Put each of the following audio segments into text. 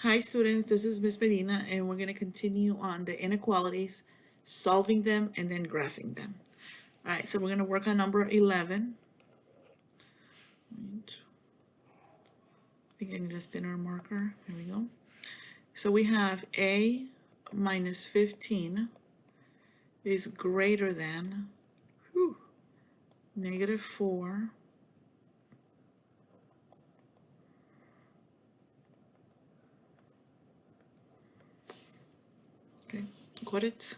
Hi students, this is Ms. Medina and we're going to continue on the inequalities, solving them and then graphing them. Alright, so we're going to work on number 11. I think I need a thinner marker. Here we go. So we have a minus 15 is greater than negative 4 okay, got it?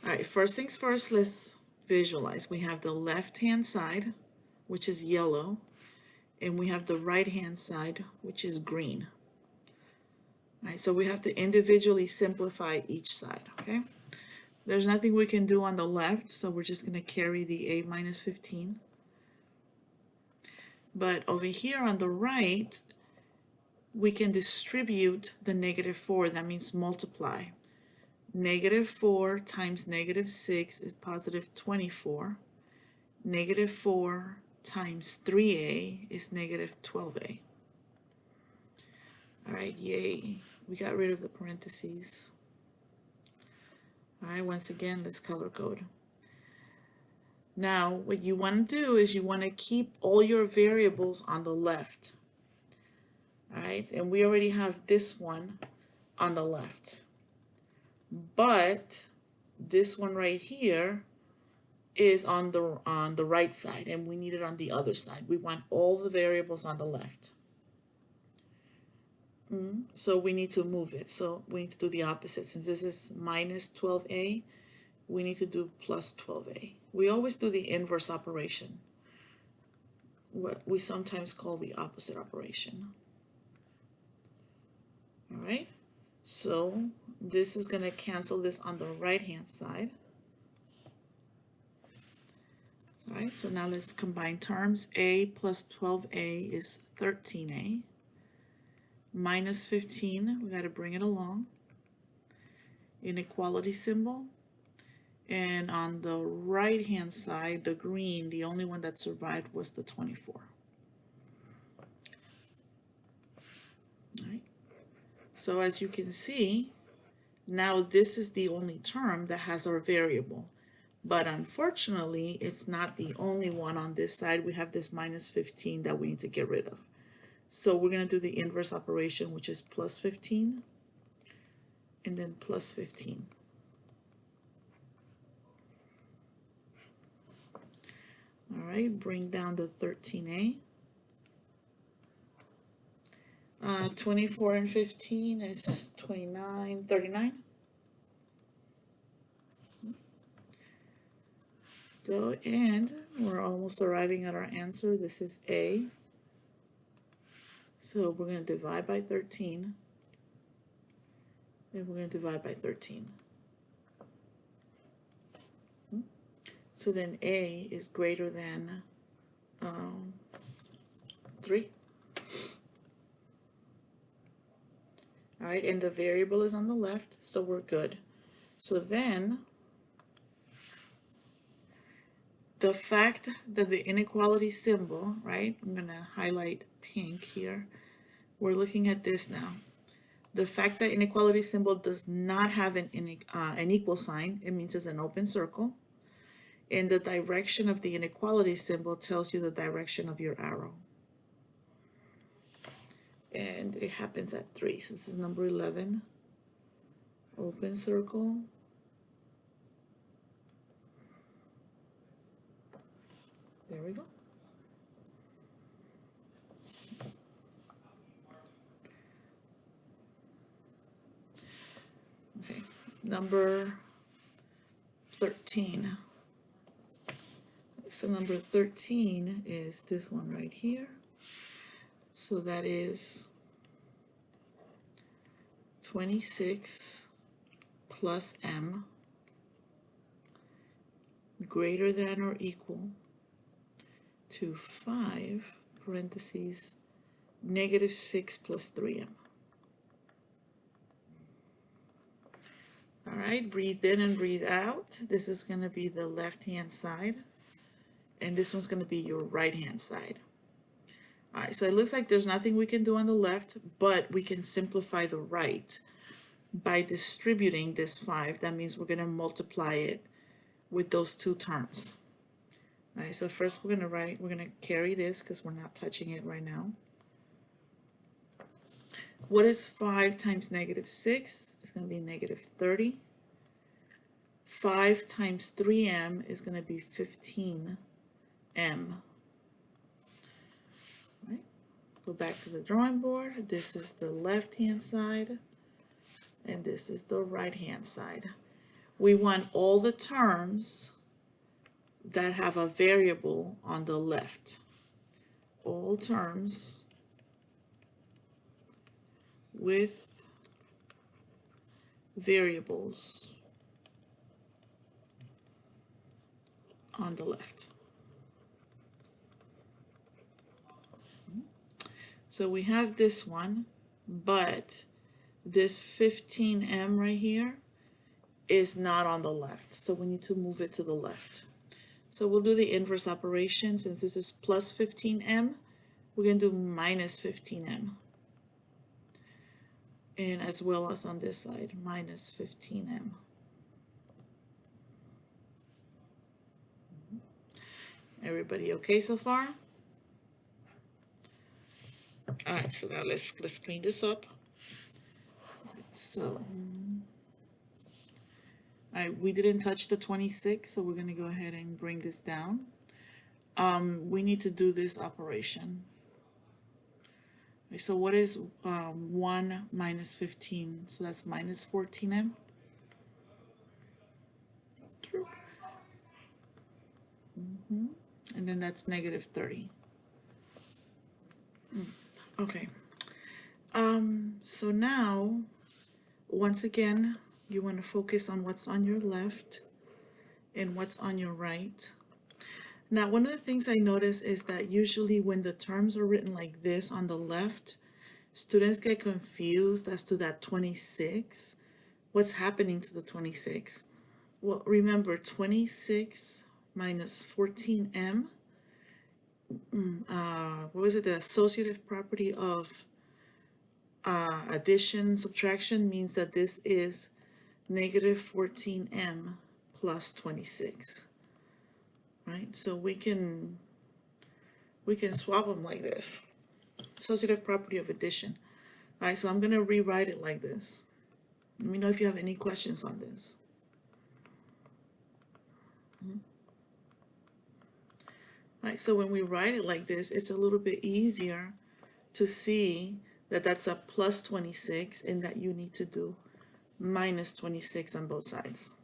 Alright, first things first, let's visualize. We have the left hand side, which is yellow, and we have the right hand side, which is green. All right, so we have to individually simplify each side, okay? There's nothing we can do on the left, so we're just going to carry the a minus 15. But over here on the right, we can distribute the negative 4. That means multiply. Negative 4 times negative 6 is positive 24. Negative 4 times 3a is negative 12a. All right, yay. We got rid of the parentheses. All right, once again, let's color code. Now, what you want to do is you want to keep all your variables on the left. All right, and we already have this one on the left. But this one right here is on the right side, and we need it on the other side. We want all the variables on the left. So we need to move it. So we need to do the opposite. Since this is minus 12a, we need to do plus 12a. We always do the inverse operation, what we sometimes call the opposite operation. All right, so this is going to cancel this on the right hand side. All right, so now let's combine terms. A plus 12a is 13a. Minus 15, we got to bring it along. Inequality symbol. And on the right hand side, the green, the only one that survived was the 24. All right. So as you can see, now this is the only term that has our variable. But unfortunately, it's not the only one on this side. We have this minus 15 that we need to get rid of. So we're going to do the inverse operation, which is plus 15 and then plus 15. All right, bring down the 13a. 24 and 15 is 29, 39. Go, and we're almost arriving at our answer. This is a. So we're going to divide by 13, and we're going to divide by 13. So then a is greater than 3. All right, and the variable is on the left, so we're good. So then, the fact that the inequality symbol, right, I'm going to highlight pink here. We're looking at this now. The fact that inequality symbol does not have an equal sign, it means it's an open circle. And the direction of the inequality symbol tells you the direction of your arrow. And it happens at 3. So this is number 11. Open circle. There we go. Okay, number 13. So number 13 is this one right here. So that is 26 plus m greater than or equal to 5 parentheses negative 6 plus 3m. All right, breathe in and breathe out. This is going to be the left hand side, and this one's going to be your right hand side. All right, so it looks like there's nothing we can do on the left, but we can simplify the right by distributing this 5. That means we're going to multiply it with those two terms. All right, so first we're going to carry this because we're not touching it right now. What is 5 times negative 6? It's going to be negative 30. 5 times 3m is going to be 15m. Right? Go back to the drawing board. This is the left-hand side, and this is the right-hand side. We want all the terms that have a variable on the left. All terms with variables on the left. So we have this one, but this 15m right here is not on the left, so we need to move it to the left. So we'll do the inverse operation. Since this is plus 15m, we're going to do minus 15m. And as well as on this side, minus 15m. Everybody okay so far? All right, so now let's clean this up. So, all right, we didn't touch the 26, so we're going to go ahead and bring this down. We need to do this operation. Okay, so what is 1 minus 15? So that's minus 14m. True. And then that's negative 30. Okay. So now, once again, you want to focus on what's on your left and what's on your right. Now, one of the things I notice is that usually when the terms are written like this on the left, students get confused as to that 26. What's happening to the 26? Well, remember, 26 minus 14m, what was it? The associative property of addition, subtraction means that this is negative 14m plus 26. Right? So we can swap them like this. Associative property of addition. All right, so I'm going to rewrite it like this. Let me know if you have any questions on this. All right, so when we write it like this, it's a little bit easier to see that that's a plus 26 and that you need to do minus 26 on both sides.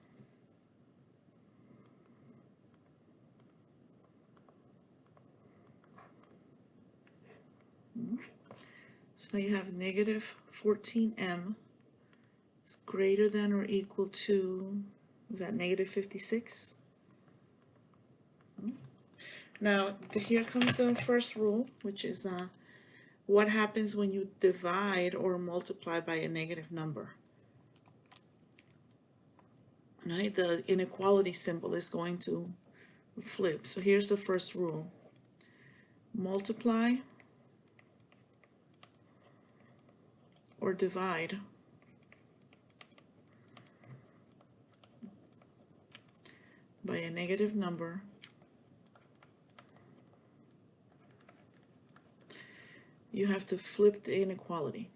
So now you have negative 14m is greater than or equal to, is that negative 56? Now, here comes the first rule, which is what happens when you divide or multiply by a negative number. Right? The inequality symbol is going to flip. So here's the first rule. Multiply or divide by a negative number you have to flip the inequality.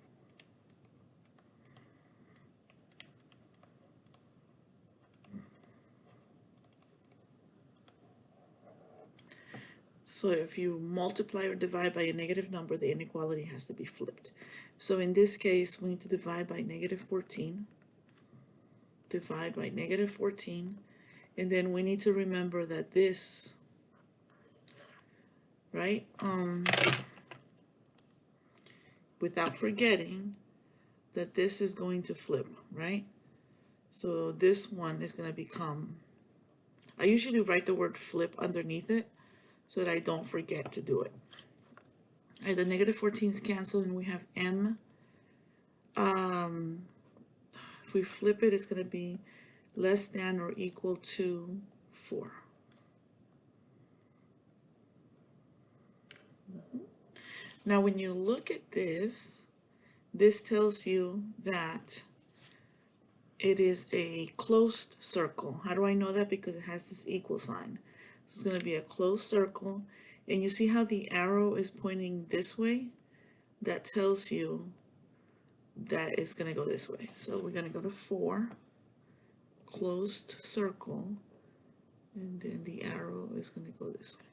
So if you multiply or divide by a negative number, the inequality has to be flipped. So in this case, we need to divide by negative 14, divide by negative 14, and then we need to remember that this, right, without forgetting that this is going to flip, right? So this one is going to become, I usually write the word flip underneath it so that I don't forget to do it. All right, the negative 14's cancel and we have m. If we flip it, it's going to be less than or equal to 4. Now, when you look at this, this tells you that it is a closed circle. How do I know that? Because it has this equal sign. So it's going to be a closed circle. And you see how the arrow is pointing this way? That tells you that it's going to go this way. So we're going to go to 4, closed circle, and then the arrow is going to go this way.